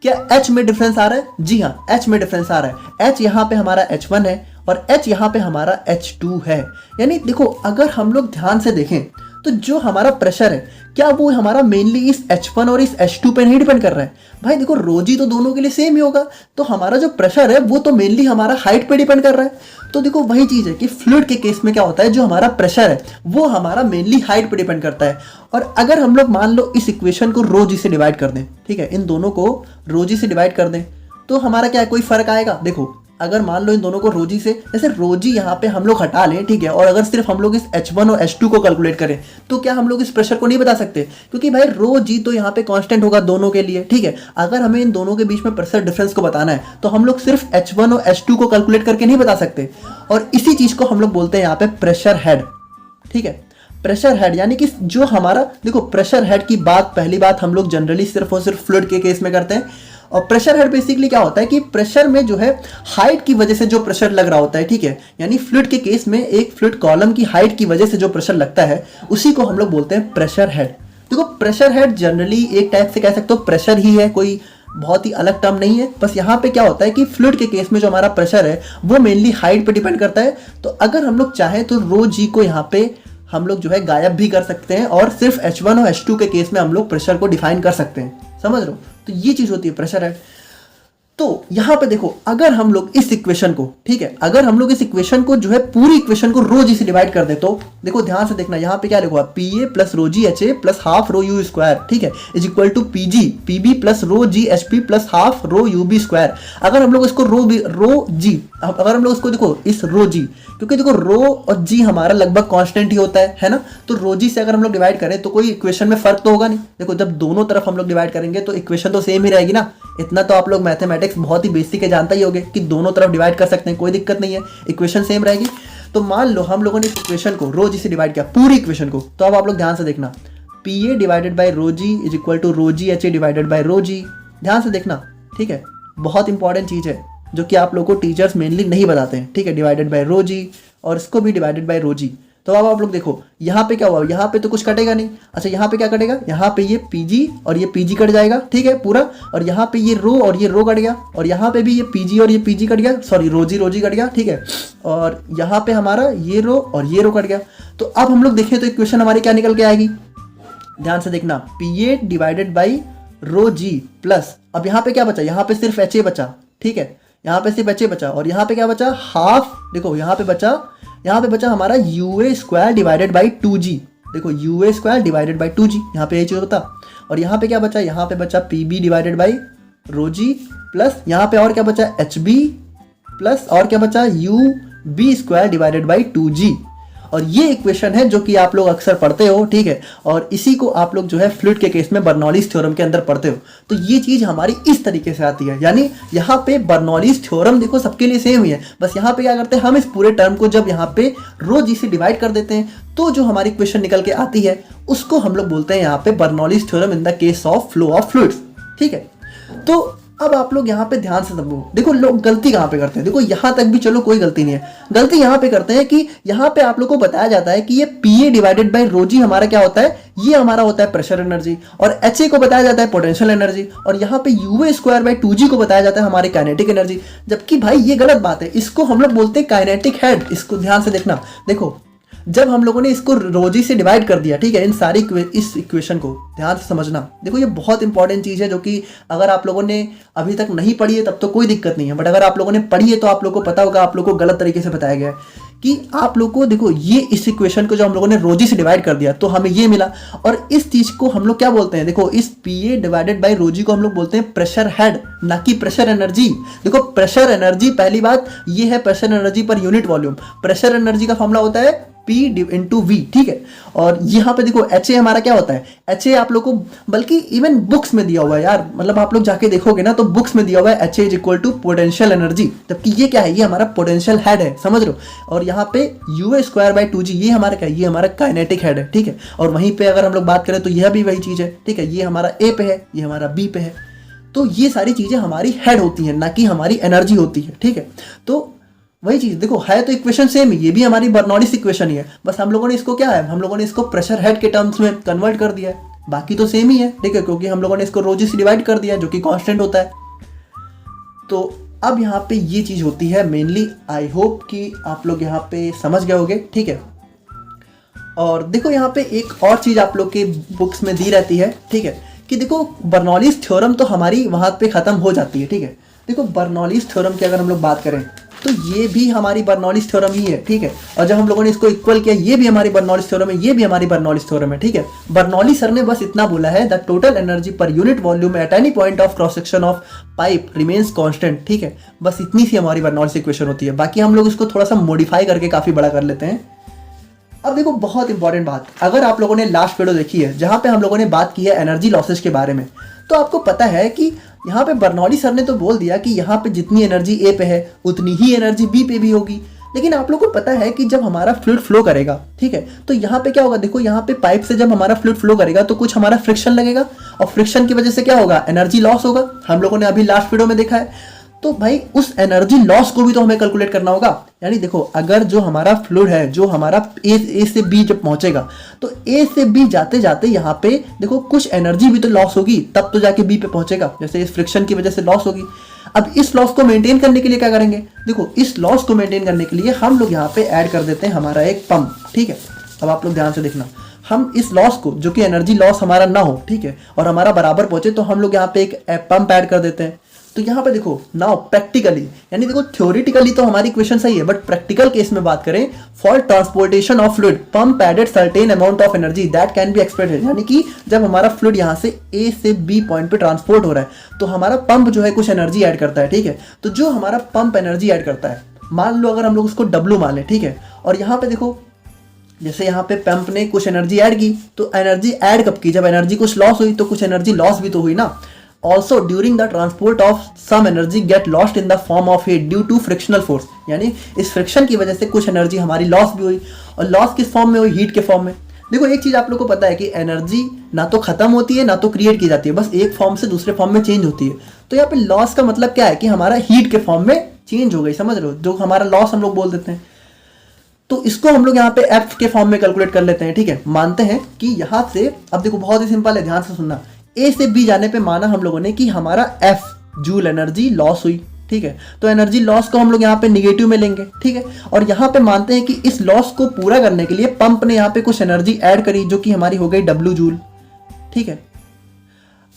क्या H में डिफरेंस आ रहा है? जी हाँ, H में डिफरेंस आ रहा है। H यहाँ पे हमारा H1 है और H यहाँ पे हमारा H2 है। यानी देखो, अगर हम लोग ध्यान से देखें तो जो हमारा प्रेशर है, क्या वो हमारा मेनली इस H1 और इस H2 पे नहीं डिपेंड कर रहा है? भाई देखो, रोजी तो दोनों के लिए सेम ही होगा, तो हमारा जो प्रेशर है वो तो मेनली हमारा हाइट पे डिपेंड कर रहा है। तो देखो, वही चीज़ है कि फ्लूइड के केस में क्या होता है, जो हमारा प्रेशर है वो हमारा मेनली हाइट पे डिपेंड करता है। और अगर हम लोग मान लो इस इक्वेशन को रो जी से डिवाइड कर दें, ठीक है, इन दोनों को रो जी से डिवाइड कर दें, तो हमारा क्या है, कोई फर्क आएगा? देखो, अगर मान लो इन दोनों को रोजी से, जैसे रोजी यहाँ पे हम लोग हटा लें, ठीक है, और अगर सिर्फ हम लोग इस H1 और H2 को कैलकुलेट करें, तो क्या हम लोग इस प्रेशर को नहीं बता सकते? क्योंकि भाई रोजी तो यहाँ पे कांस्टेंट होगा दोनों के लिए, ठीक है। अगर हमें इन दोनों के बीच में प्रेशर डिफरेंस को बताना है तो हम लोग सिर्फ H1 और H2 को कैलकुलेट करके नहीं बता सकते। और इसी चीज को हम लोग बोलते हैं यहाँ पे प्रेशर हेड, ठीक है। प्रेशर हेड यानी कि जो हमारा, देखो, प्रेशर हेड की बात, पहली बात हम लोग जनरली सिर्फ और सिर्फ फ्लूइड के केस में करते हैं। और प्रेशर हेड बेसिकली क्या होता है कि प्रेशर में जो है हाइट की वजह से जो प्रेशर लग रहा होता है, ठीक है, यानी फ्लूइड के केस में एक फ्लूइड कॉलम की हाइट की वजह से जो प्रेशर लगता है उसी को हम लोग बोलते हैं प्रेशर हेड। देखो, प्रेशर हेड जनरली एक टाइप से कह सकते हो प्रेशर ही है, कोई बहुत ही अलग टर्म नहीं है। बस यहाँ पे क्या होता है कि फ्लूइड के केस में जो हमारा प्रेशर है वो मेनली हाइट पे डिपेंड करता है। तो अगर हम लोग चाहें तो रो जी को यहाँ पे हम लोग जो है गायब भी कर सकते हैं और सिर्फ H1 और H2 के केस में हम लोग प्रेशर को डिफाइन कर सकते हैं, समझ रहे हो? तो ये चीज होती है प्रेशर हेड। तो यहां पे देखो, अगर हम लोग इस इक्वेशन को, ठीक है, अगर हम लोग इस इक्वेशन को जो है पूरी इक्वेशन को रो जी से डिवाइड कर दे, तो देखो ध्यान से देखना, यहां पे क्या लिखा हुआ, PA प्लस रो जी HA plus half rho u square, ठीक है, is equal to PG PB plus rho g HP plus half rho UB square. अगर हम लोग इसको रो जी, अगर हम लोग इसको देखो इस रो जी, क्योंकि देखो रो और जी हमारा लगभग कांस्टेंट ही होता है ना, तो रो जी से अगर हम लोग डिवाइड करें तो कोई इक्वेशन में फर्क तो होगा नहीं। देखो, जब दोनों तरफ हम लोग डिवाइड करेंगे तो इक्वेशन तो सेम ही रहेगी ना। इतना तो आप लोग मैथमेटिक्स बहुत ही बेसिक है, जानता ही होगे कि दोनों तरफ डिवाइड कर सकते हैं, कोई दिक्कत नहीं है, इक्वेशन सेम रहेगी। तो मान लो हम लोगों ने इस इक्वेशन को रो जी से डिवाइड किया, पूरी इक्वेशन को, तो अब आप लोग ध्यान से देखना, PA divided by rho G is equal to rho ji HA divided by rho G. ध्यान से देखना, ठीक है, बहुत इंपॉर्टेंट चीज़ है जो कि आप लोगों को टीचर्स मेनली नहीं बताते हैं, ठीक है, डिवाइडेड बाई रो जी, और इसको भी डिवाइडेड बाई रो जी। तो अब आप लोग देखो, यहाँ पे क्या हुआ, यहाँ पे तो कुछ कटेगा नहीं। अच्छा, यहाँ पे क्या कटेगा, यहाँ पे ये PG और ये PG कट जाएगा, ठीक है, पूरा। और यहाँ पे ये रो और ये रो कट गया, और यहाँ पे भी ये PG और ये PG कट गया, सॉरी रोजी कट गया, ठीक है। और यहाँ पे हमारा ये रो और ये रो कट गया। तो अब हम लोग देखें तो इक्वेशन हमारी क्या निकल के आएगी, ध्यान से देखना, PA divided by rho g plus, अब यहाँ पे क्या बचा, यहाँ पे सिर्फ HA बचा, ठीक है, यहाँ पे सिर्फ HA बचा, और यहाँ पे क्या बचा, हाफ, देखो यहाँ पे बचा हमारा UA square divided by 2G। देखो, UA square divided by 2G, यहाँ पे ये चीज होता। और यहाँ पे क्या बचा, यहाँ पे बचा PB divided by rho g plus, यहाँ पे और क्या बचा, HB प्लस, और क्या बचा, UB square divided by 2G। और ये इक्वेशन है जो कि आप लोग अक्सर पढ़ते हो, ठीक है, और इसी को आप लोग जो है फ्लूइड के केस में बर्नौलीज थ्योरम के अंदर पढ़ते हो। तो ये चीज हमारी इस तरीके से आती है, यानी यहाँ पे बर्नौलीज थ्योरम देखो सबके लिए सेम ही है। बस यहाँ पे क्या करते हैं, हम इस पूरे टर्म को जब यहाँ पे रो जी से डिवाइड कर देते हैं तो जो हमारी इक्वेशन निकल के आती है उसको हम लोग बोलते हैं यहाँ पे Bernoulli's theorem in the case of flow of fluids, ठीक है। तो अब आप लोग यहाँ पे ध्यान से समझो, देखो लोग गलती कहाँ पे करते हैं, देखो यहाँ तक भी चलो कोई गलती नहीं है, गलती यहाँ पे करते हैं कि यहाँ पे आप लोग को बताया जाता है कि ये PA डिवाइडेड बाई रो जी हमारा क्या होता है, ये हमारा होता है प्रेशर एनर्जी, और HA को बताया जाता है पोटेंशियल एनर्जी, और यहाँ पे UA स्क्वायर बाई 2G को बताया जाता है हमारी काइनेटिक एनर्जी। जबकि भाई ये गलत बात है, इसको हम लोग बोलते हैं काइनेटिक हेड। इसको ध्यान से देखना, देखो जब हम लोगों ने इसको रोजी से डिवाइड कर दिया, ठीक है, इन सारी इस इक्वेशन को ध्यान से समझना। देखो ये बहुत इंपॉर्टेंट चीज़ है जो कि अगर आप लोगों ने अभी तक नहीं पढ़ी है तब तो कोई दिक्कत नहीं है, बट अगर आप लोगों ने पढ़ी है तो आप लोगों को पता होगा, आप लोगों को गलत तरीके से बताया गया है कि आप लोग को, देखो ये इस इक्वेशन को जो हम लोगों ने रोजी से डिवाइड कर दिया तो हमें ये मिला, और इस चीज को हम लोग क्या बोलते हैं, देखो इस PA डिवाइडेड बाई रोजी को हम लोग बोलते हैं प्रेशर हेड, ना कि प्रेशर एनर्जी। देखो प्रेशर एनर्जी, पहली बात ये है pressure energy per unit volume, pressure energy का फॉर्मूला होता है P इंटू V, ठीक है। और यहाँ पे देखो HA हमारा क्या होता है, HA आप लोग को बल्कि इवन बुक्स में दिया हुआ है यार, मतलब आप लोग जाके देखोगे ना तो बुक्स में दिया हुआ है HA is equal to potential energy, जबकि ये क्या है, ये हमारा पोटेंशियल हेड है, समझ रहे हो। और यहाँ पे UA स्क्वायर बाई 2G ये हमारा क्या है, ये हमारा काइनेटिक हेड है, ठीक है। और वहीं पे अगर हम लोग बात करें तो यह भी वही चीज है, ठीक है, ये हमारा A पे है, ये हमारा B पे है। तो ये सारी चीजें हमारी हेड होती है, ना कि हमारी एनर्जी होती है, ठीक है। तो वही चीज देखो, है तो इक्वेशन सेम ही, ये भी हमारी बर्नौलीज इक्वेशन ही है, बस हम लोगों ने इसको क्या है, हम लोगों ने इसको प्रेशर हेड के टर्म्स में कन्वर्ट कर दिया है, बाकी तो सेम ही है, ठीक है, क्योंकि हम लोगों ने इसको रोजी से डिवाइड कर दिया जो कि कांस्टेंट होता है। तो अब यहाँ पे ये चीज़ होती है मेनली। आई होप कि आप लोग यहाँ पे समझ गए होंगे, ठीक है। और देखो यहाँ पे एक और चीज़ आप लोग के बुक्स में दी रहती है, ठीक है, कि देखो बर्नौलीज थ्योरम तो हमारी वहाँ पे ख़त्म हो जाती है, ठीक है। देखो बर्नौलीज थ्योरम की अगर हम लोग बात करें तो ये भी हमारी बर्नौलीज थ्योरम ही है, ठीक है। और जब हम लोगों ने इसको इक्वल किया, ये भी हमारी बर्नौलीज थ्योरम है, ये भी हमारी बर्नौलीज थ्योरम है, ठीक है। बर्नौली सर ने बस इतना बोला है, the total energy per unit volume at any point of cross section of pipe remains constant, ठीक है। बस इतनी सी हमारी बर्नौलीज इक्वेशन होती है। बाकी हम लोग इसको थोड़ा सा मॉडिफाई करके काफ़ी बड़ा कर लेते हैं। अब देखो बहुत इंपॉर्टेंट बात, अगर आप लोगों ने लास्ट वीडियो देखी है जहाँ पे हम लोगों ने बात की है एनर्जी लॉसेज के बारे में, तो आपको पता है कि यहाँ पे बर्नौली सर ने तो बोल दिया कि यहाँ पे जितनी एनर्जी ए पे है उतनी ही एनर्जी बी पे भी होगी। लेकिन आप लोगों को पता है कि जब हमारा फ्लूइड फ्लो करेगा, ठीक है, तो यहाँ पे क्या होगा, देखो यहाँ पे पाइप से जब हमारा फ्लूइड फ्लो करेगा तो कुछ हमारा फ्रिक्शन लगेगा, और फ्रिक्शन की वजह से क्या होगा, एनर्जी लॉस होगा। हम लोगों ने अभी लास्ट वीडियो में देखा है। तो भाई उस एनर्जी लॉस को भी तो हमें कैलकुलेट करना होगा। यानी देखो अगर जो हमारा फ्लूइड है, जो हमारा ए से बी जब पहुंचेगा, तो ए से बी जाते जाते यहाँ पे देखो कुछ एनर्जी भी तो लॉस होगी, तब तो जाके बी पे पहुंचेगा, जैसे इस फ्रिक्शन की वजह से लॉस होगी। अब इस लॉस को मेंटेन करने के लिए क्या करेंगे, देखो इस लॉस को मेंटेन करने के लिए हम लोग यहाँ पे ऐड कर देते हैं हमारा एक पंप, ठीक है। अब आप लोग ध्यान से देखना, हम इस लॉस को, जो कि एनर्जी लॉस हमारा ना हो, ठीक है, और हमारा बराबर पहुंचे, तो हम लोग यहाँ पे एक पंप ऐड कर देते हैं। तो यहाँ पे देखो नाउ प्रैक्टिकली, यानी देखो थ्योरेटिकली तो हमारी इक्वेशन सही है, बट प्रैक्टिकल केस में बात करें, for transportation of fluid pump added certain amount of energy that can be expected. यानी कि जब हमारा फ्लूइड यहाँ से ए से बी पॉइंट पे ट्रांसपोर्ट हो रहा है, तो हमारा पंप जो है कुछ एनर्जी ऐड करता है, ठीक है। तो जो हमारा पंप एनर्जी ऐड करता है, मान लो अगर हम लोग उसको डब्ल्यू मान लें, ठीक है, और यहाँ पे देखो जैसे यहाँ पे पंप ने कुछ एनर्जी ऐड की, तो एनर्जी ऐड कब की, जब एनर्जी कुछ लॉस हुई, तो कुछ एनर्जी लॉस भी तो हुई ना। Also during the transport of some energy get lost in the form of heat due to frictional force, यानी इस फ्रिक्शन की वजह से कुछ एनर्जी हमारी लॉस भी हुई, और लॉस किस फॉर्म में हुई, हीट के फॉर्म में। देखो एक चीज आप लोग को पता है कि एनर्जी ना तो खत्म होती है ना तो क्रिएट की जाती है, बस एक फॉर्म से दूसरे फॉर्म में चेंज होती है। तो यहाँ पे लॉस का मतलब क्या है कि हमारा हीट के फॉर्म में चेंज हो गई, समझ रहे हो, जो हमारा लॉस हम लोग बोल देते हैं। तो इसको हम लोग यहाँ पे एफ के फॉर्म में कैलकुलेट कर लेते हैं, ठीक है। मानते हैं कि यहाँ से, अब देखो बहुत ही सिंपल है, ध्यान से सुनना, ए से बी जाने पे माना हम लोगों ने कि हमारा एफ जूल एनर्जी लॉस हुई, ठीक है। तो एनर्जी लॉस को हम लोग यहाँ पे निगेटिव में लेंगे, ठीक है। और यहाँ पे मानते हैं कि इस लॉस को पूरा करने के लिए पंप ने यहाँ पे कुछ एनर्जी ऐड करी, जो कि हमारी हो गई डब्ल्यू जूल, ठीक है।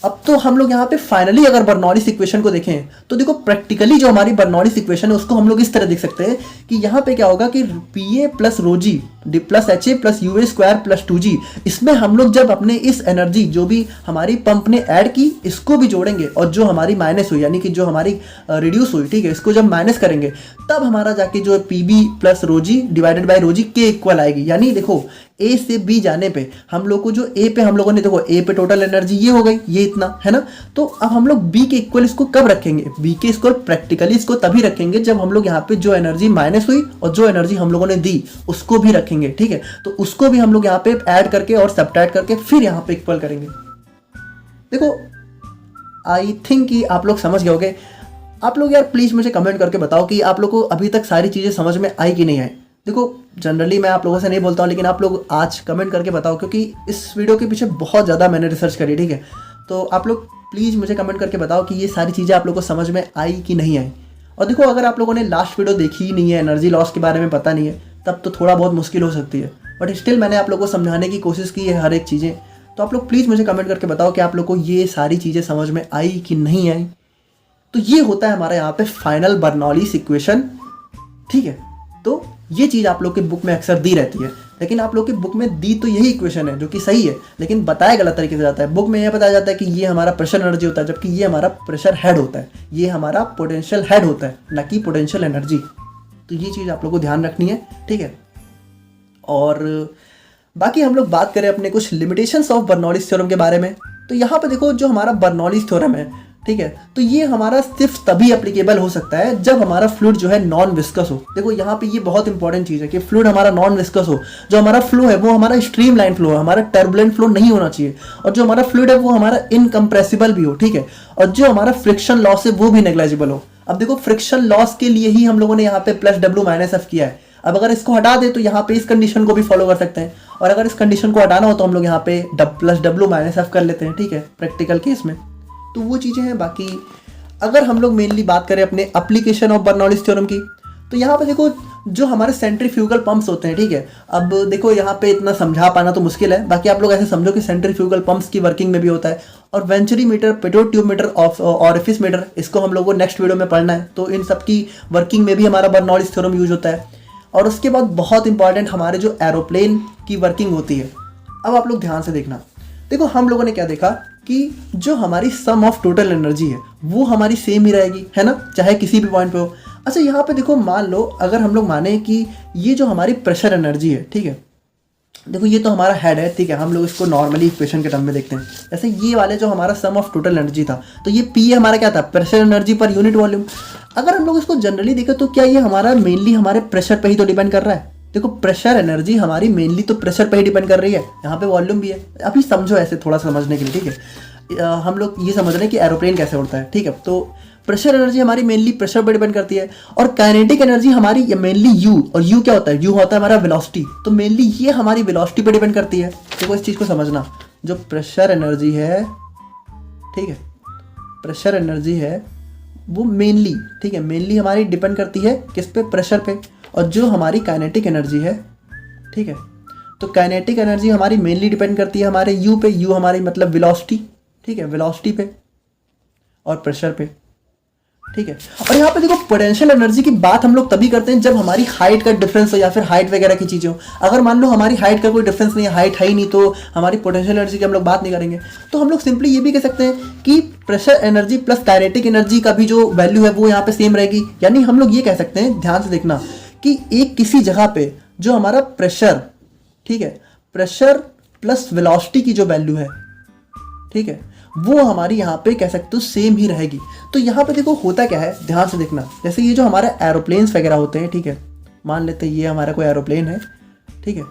अब तो हम लोग यहाँ पे फाइनली अगर बर्नौलीज इक्वेशन को देखें, तो देखो प्रैक्टिकली जो हमारी बर्नौलीज इक्वेशन है उसको हम लोग इस तरह देख सकते हैं कि यहाँ पे क्या होगा कि P A plus rho g plus h A plus u A square plus 2g, इसमें हम लोग जब अपने इस एनर्जी जो भी हमारी पंप ने ऐड की इसको भी जोड़ेंगे, और जो हमारी माइनस हुई यानी कि जो हमारी रिड्यूस हुई, ठीक है, इसको जब माइनस करेंगे तब हमारा जाके जो है P B plus rho G divided by rho G के इक्वल आएगी। यानी देखो ए से बी जाने पे हम लोग को जो ए पे हम लोगों ने, देखो ए पे टोटल एनर्जी ये हो गई, ये इतना है ना। तो अब हम लोग बी के इक्वल इसको कब रखेंगे, बी के इक्वल प्रैक्टिकली इसको तभी रखेंगे जब हम लोग यहाँ पे जो एनर्जी माइनस हुई और जो एनर्जी हम लोगों ने दी उसको भी रखेंगे, ठीक है। तो उसको भी हम लोग यहाँ पे ऐड करके और सब्ट्रैक्ट करके फिर यहाँ पे इक्वल करेंगे। देखो आई थिंक कि आप लोग समझ गए होंगे। आप लोग यार प्लीज मुझे कमेंट करके बताओ कि आप लोग को अभी तक सारी चीजें समझ में आई कि नहीं आई। देखो जनरली मैं आप लोगों से नहीं बोलता हूँ, लेकिन आप लोग आज कमेंट करके बताओ, क्योंकि इस वीडियो के पीछे बहुत ज़्यादा मैंने रिसर्च करी, ठीक है। तो आप लोग प्लीज़ मुझे कमेंट करके बताओ कि ये सारी चीज़ें आप लोग को समझ में आई कि नहीं आई। और देखो अगर आप लोगों ने लास्ट वीडियो देखी ही नहीं है, एनर्जी लॉस के बारे में पता नहीं है, तब तो थोड़ा बहुत मुश्किल हो सकती है, बट स्टिल मैंने आप लोगों को समझाने की कोशिश की है हर एक चीज़ें। तो आप लोग प्लीज़ मुझे कमेंट करके बताओ कि आप लोग को ये सारी चीज़ें समझ में आई कि नहीं आई। तो ये होता है हमारा यहाँ पे फाइनल बर्नौलीज इक्वेशन, ठीक है। तो ये चीज़ आप लोग के बुक में अक्सर दी रहती है, लेकिन आप लोग की बुक में दी तो यही इक्वेशन है जो कि सही है, लेकिन बताया गलत तरीके से जाता है। बुक में यह बताया जाता है कि ये हमारा प्रेशर एनर्जी होता है, जबकि ये हमारा प्रेशर हेड होता है, ये हमारा पोटेंशियल हेड होता है, ना कि पोटेंशियल एनर्जी। तो ये चीज़ आप लोग को ध्यान रखनी है, ठीक है। और बाकी हम लोग बात करें अपने कुछ लिमिटेशंस ऑफ बर्नौलीज थ्योरम के बारे में, तो यहाँ पे देखो जो हमारा बर्नौलीज थ्योरम है, ठीक है, तो ये हमारा सिर्फ तभी एप्लीकेबल हो सकता है जब हमारा फ्लूइड जो है नॉन विस्कस हो। देखो यहाँ पे ये बहुत इंपॉर्टेंट चीज़ है कि फ्लूइड हमारा नॉन विस्कस हो। जो हमारा फ्लो है वो हमारा स्ट्रीम लाइन फ्लो है, हमारा टर्बुलेंट फ्लो नहीं होना चाहिए, और जो हमारा फ्लूइड है वो हमारा इनकम्प्रेसिबल भी हो, ठीक है, और जो हमारा फ्रिक्शन लॉस है वो भी नेग्लेजिबल हो। अब देखो फ्रिक्शन लॉस के लिए ही हम लोगों ने यहाँ पे प्लस डब्ल्यू माइनस एफ किया है। अब अगर इसको हटा दे तो यहाँ पे इस कंडीशन को भी फॉलो कर सकते हैं, और अगर इस कंडीशन को हटाना हो तो हम लोग यहाँ पे प्लस डब्ल्यू माइनस एफ कर लेते हैं, ठीक है, प्रैक्टिकल केस में। तो वो चीज़ें हैं। बाकी अगर हम लोग मेनली बात करें अपने एप्लीकेशन ऑफ बर्नौलीज थ्योरम की, तो यहाँ पे देखो जो हमारे सेंट्रीफ्यूगल पंप्स होते हैं, ठीक है, अब देखो यहाँ पे इतना समझा पाना तो मुश्किल है, बाकी आप लोग ऐसे समझो कि सेंट्रीफ्यूगल पंप्स की वर्किंग में भी होता है, और venturi meter, petrol tube meter, orifice meter, इसको हम लोग को नेक्स्ट वीडियो में पढ़ना है। तो इन सब की वर्किंग में भी हमारा बर्नौलीज थ्योरम यूज होता है। और उसके बाद बहुत इंपॉर्टेंट हमारे जो एरोप्लेन की वर्किंग होती है। अब आप लोग ध्यान से देखना, देखो हम लोगों ने क्या देखा कि जो हमारी सम ऑफ टोटल एनर्जी है वो हमारी सेम ही रहेगी, है ना, चाहे किसी भी पॉइंट पे हो। अच्छा, यहाँ पे देखो मान लो अगर हम लोग माने कि ये जो हमारी प्रेशर एनर्जी है, ठीक है, देखो ये तो हमारा हेड है, ठीक है, हम लोग इसको नॉर्मली इक्वेशन के टर्म में देखते हैं। जैसे ये वाले जो हमारा सम ऑफ टोटल एनर्जी था, तो ये पी हमारा क्या था, pressure energy per unit volume. अगर हम लोग इसको जनरली देखें तो क्या ये हमारा मेनली हमारे प्रेशर पे ही तो डिपेंड कर रहा है। देखो प्रेशर एनर्जी हमारी मेनली तो प्रेशर पे ही डिपेंड कर रही है, यहाँ पे वॉल्यूम भी है। अभी समझो ऐसे थोड़ा समझने के लिए, ठीक है, हम लोग ये समझ रहे हैं कि एरोप्लेन कैसे उड़ता है, ठीक है। तो प्रेशर एनर्जी हमारी मेनली प्रेशर पर डिपेंड करती है, और काइनेटिक एनर्जी हमारी मेनली यू, और यू क्या होता है, यू होता है हमारा वेलोसिटी, तो मेनली ये हमारी वेलोसिटी पे डिपेंड करती है। देखो इस चीज़ को समझना, जो प्रेशर एनर्जी है, ठीक है, प्रेशर एनर्जी है वो मेनली, ठीक है, मेनली हमारी डिपेंड करती है किस पे, प्रेशर पे। और जो हमारी काइनेटिक एनर्जी है, ठीक है, तो काइनेटिक एनर्जी हमारी मेनली डिपेंड करती है हमारे यू पे, यू हमारी मतलब वेलोसिटी, ठीक है, वेलोसिटी पे और प्रेशर पे, ठीक है। और यहाँ पे देखो पोटेंशियल एनर्जी की बात हम लोग तभी करते हैं जब हमारी हाइट का डिफरेंस हो या फिर हाइट वगैरह की चीज़ें हो। अगर मान लो हमारी हाइट का कोई डिफरेंस नहीं है, हाइट है ही नहीं, तो हमारी पोटेंशियल एनर्जी की हम लोग बात नहीं करेंगे। तो हम लोग सिंपली ये भी कह सकते हैं कि pressure energy plus kinetic energy का भी जो वैल्यू है वो यहाँ पे सेम रहेगी। यानी हम लोग ये कह सकते हैं, ध्यान से देखना, कि एक किसी जगह पे जो हमारा प्रेशर, ठीक है, प्रेशर प्लस वेलोसिटी की जो वैल्यू है, ठीक है, वो हमारी यहाँ पे कह सकते हो सेम ही रहेगी। तो यहाँ पे देखो होता क्या है, ध्यान से देखना, जैसे ये जो हमारे एरोप्लेन्स वगैरह होते हैं, ठीक है, मान लेते हैं ये हमारा कोई एरोप्लेन है, ठीक है,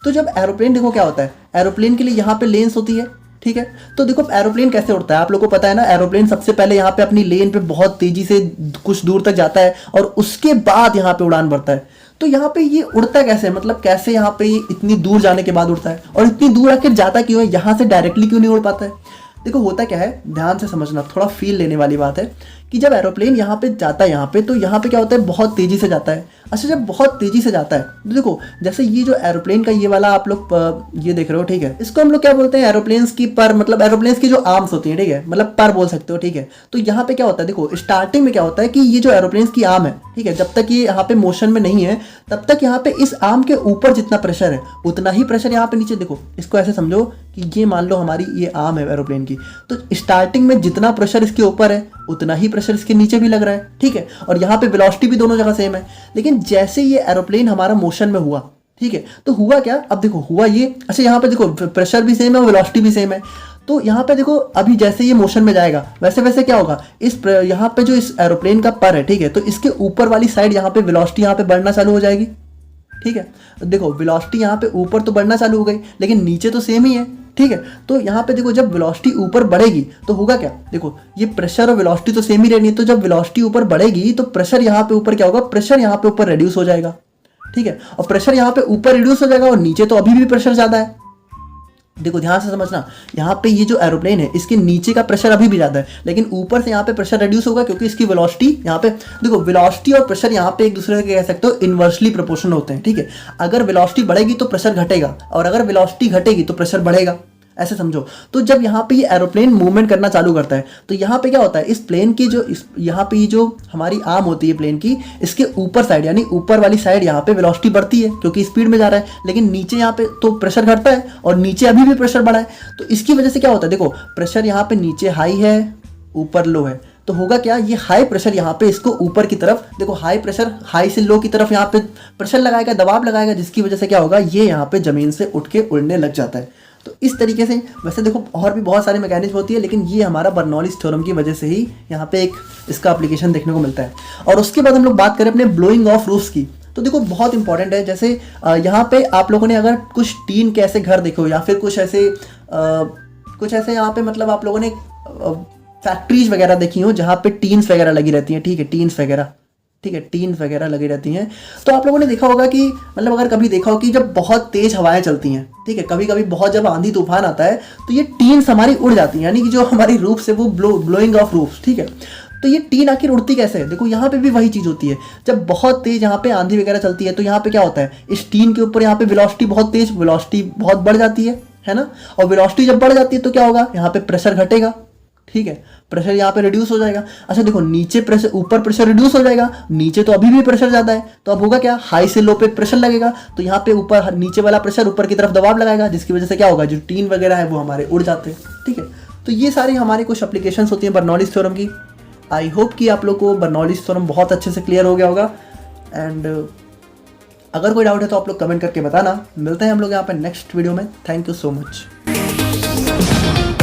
तो जब एरोप्लेन, देखो क्या होता है, एरोप्लेन के लिए यहाँ पे लेन्स होती है, ठीक है, तो देखो एरोप्लेन कैसे उड़ता है आप लोगों को पता है ना, एरोप्लेन सबसे पहले यहाँ पे अपनी लेन पे बहुत तेजी से कुछ दूर तक जाता है और उसके बाद यहाँ पे उड़ान भरता है। तो यहाँ पे ये उड़ता कैसे है, मतलब कैसे यहाँ पे ये इतनी दूर जाने के बाद उड़ता है, और इतनी दूर आकर जाता क्यों है, यहाँ से डायरेक्टली क्यों नहीं उड़ पाता है। देखो होता क्या है, ध्यान से समझना, थोड़ा फील लेने वाली बात है कि जब एरोप्लेन यहाँ पे जाता है, यहाँ पे, तो यहाँ पे क्या होता है, बहुत तेजी से जाता है। अच्छा, जब बहुत तेजी से जाता है तो देखो जैसे ये जो एरोप्लेन का ये वाला आप लोग ये देख रहे हो, ठीक है, इसको हम लोग क्या बोलते हैं, एरोप्लेन्स की पर, मतलब एरोप्लेन्स की जो आर्म्स होती है, ठीक है, मतलब पर बोल सकते हो, ठीक है। तो यहाँ पे क्या होता है, देखो स्टार्टिंग में क्या होता है कि ये जो एरोप्लेन्स की आर्म है, ठीक है, जब तक ये यहाँ पे मोशन में नहीं है तब तक यहाँ पे इस आर्म के ऊपर जितना प्रेशर है उतना ही प्रेशर यहाँ पे नीचे। देखो इसको ऐसे समझो कि ये मान लो हमारी ये आर्म है एरोप्लेन की, तो स्टार्टिंग में जितना प्रेशर इसके ऊपर है उतना ही प्रेशर इसके नीचे भी लग रहा है, ठीक है, और यहाँ पे वेलोसिटी भी दोनों जगह सेम है। लेकिन जैसे ये एरोप्लेन हमारा मोशन में हुआ, ठीक है, तो हुआ क्या, अब देखो हुआ ये, अच्छा यहाँ पे देखो प्रेशर भी सेम है, वेलोसिटी भी सेम है, तो यहाँ पे देखो अभी जैसे ये मोशन में जाएगा वैसे वैसे क्या होगा, इस यहाँ पे जो इस एरोप्लेन का पर है, ठीक है, तो इसके ऊपर वाली साइड यहाँ पे वेलोसिटी यहाँ पे बढ़ना चालू हो जाएगी, ठीक है। तो देखो वेलोसिटी यहाँ पे ऊपर तो बढ़ना चालू हो गई, लेकिन नीचे तो सेम ही है, ठीक है। तो यहाँ पे देखो जब वेलोसिटी ऊपर बढ़ेगी तो होगा क्या, देखो ये प्रेशर और वेलोसिटी तो सेम ही रहनी है, तो जब वेलोसिटी ऊपर बढ़ेगी तो प्रेशर यहाँ पे ऊपर क्या होगा, प्रेशर यहाँ पे ऊपर रिड्यूस हो जाएगा, ठीक है, और प्रेशर यहाँ पे ऊपर रिड्यूस हो जाएगा और नीचे तो अभी भी प्रेशर ज्यादा है। देखो ध्यान से समझना, यहाँ पे ये जो एरोप्लेन है इसके नीचे का प्रेशर अभी भी ज्यादा है, लेकिन ऊपर से यहाँ पे प्रेशर रिड्यूस होगा क्योंकि इसकी वेलोसिटी यहाँ पे, देखो वेलोसिटी और प्रेशर यहाँ पे एक दूसरे के कह सकते हो इनवर्सली प्रोपोर्शनल होते हैं, ठीक है। अगर वेलोसिटी बढ़ेगी तो प्रेशर घटेगा और अगर वेलोसिटी घटेगी तो प्रेशर बढ़ेगा, ऐसे समझो। तो जब यहाँ पे ये एरोप्लेन मूवमेंट करना चालू करता है तो यहाँ पे क्या होता है, इस प्लेन की जो यहाँ पे ये जो हमारी आर्म होती है प्लेन की, इसके ऊपर साइड यानी ऊपर वाली साइड यहाँ पे वेलोसिटी बढ़ती है क्योंकि स्पीड में जा रहा है, लेकिन नीचे यहाँ पे तो प्रेशर घटता है और नीचे अभी भी प्रेशर बढ़ा है। तो इसकी वजह से क्या होता है, देखो प्रेशर यहाँ पे नीचे हाई है ऊपर लो है, तो होगा क्या, ये हाई प्रेशर यहाँ पे इसको ऊपर की तरफ, देखो हाई प्रेशर हाई से लो की तरफ यहाँ पे प्रेशर लगाएगा, दबाव लगाएगा, जिसकी वजह से क्या होगा, ये यहाँ पे जमीन से उठ के उड़ने लग जाता है। तो इस तरीके से वैसे देखो और भी बहुत सारे मैकेनिज्म होती है, लेकिन ये हमारा बर्नौलीज थ्योरम की वजह से ही यहाँ पे एक इसका एप्लीकेशन देखने को मिलता है। और उसके बाद हम लोग बात करें अपने ब्लोइंग ऑफ रूफ्स की, तो देखो बहुत इंपॉर्टेंट है। जैसे यहाँ पे आप लोगों ने अगर कुछ टीन के ऐसे घर देखो या फिर कुछ ऐसे यहाँ पे मतलब आप लोगों ने फैक्ट्रीज वगैरह देखी हो जहाँ पे टीन्स वगैरह लगी रहती हैं, ठीक है, टीन्स वगैरह, ठीक है, टीन वगैरह लगी रहती हैं। तो आप लोगों ने देखा होगा कि मतलब अगर कभी देखा हो कि जब बहुत तेज हवाएं चलती हैं, ठीक है, कभी कभी बहुत जब आंधी तूफान आता है तो ये टीन्स हमारी उड़ जाती हैं, यानी कि जो हमारी रूफ है वो ब्लोइंग ऑफ रूफ, ठीक है। तो ये टीन आखिर उड़ती कैसे है? देखो यहाँ पे भी वही चीज़ होती है, जब बहुत तेज यहाँ पे आंधी वगैरह चलती है तो यहाँ पे क्या होता है, इस टीन के ऊपर यहाँ पे वेलोसिटी बहुत तेज, वेलोसिटी बहुत बढ़ जाती है ना। और वेलोसिटी जब बढ़ जाती है तो क्या होगा, यहाँ पे प्रेशर घटेगा, ठीक है, प्रेशर यहाँ पे रिड्यूस हो जाएगा। अच्छा देखो, नीचे प्रेशर, ऊपर प्रेशर रिड्यूस हो जाएगा, नीचे तो अभी भी प्रेशर ज़्यादा है, तो अब होगा क्या, हाई से लो पे प्रेशर लगेगा, तो यहाँ पे ऊपर नीचे वाला प्रेशर ऊपर की तरफ दबाव लगाएगा, जिसकी वजह से क्या होगा, जो टीन वगैरह है वो हमारे उड़ जाते हैं, ठीक है। तो ये सारी हमारी कुछ एप्लीकेशंस होती हैं बर्नौलीज़ थ्योरम की। आई होप कि आप लोग को बर्नौलीज़ थ्योरम बहुत अच्छे से क्लियर हो गया होगा। एंड अगर कोई डाउट है तो आप लोग कमेंट करके बताना। मिलते हैं हम लोग यहाँ पे नेक्स्ट वीडियो में। Thank you so much.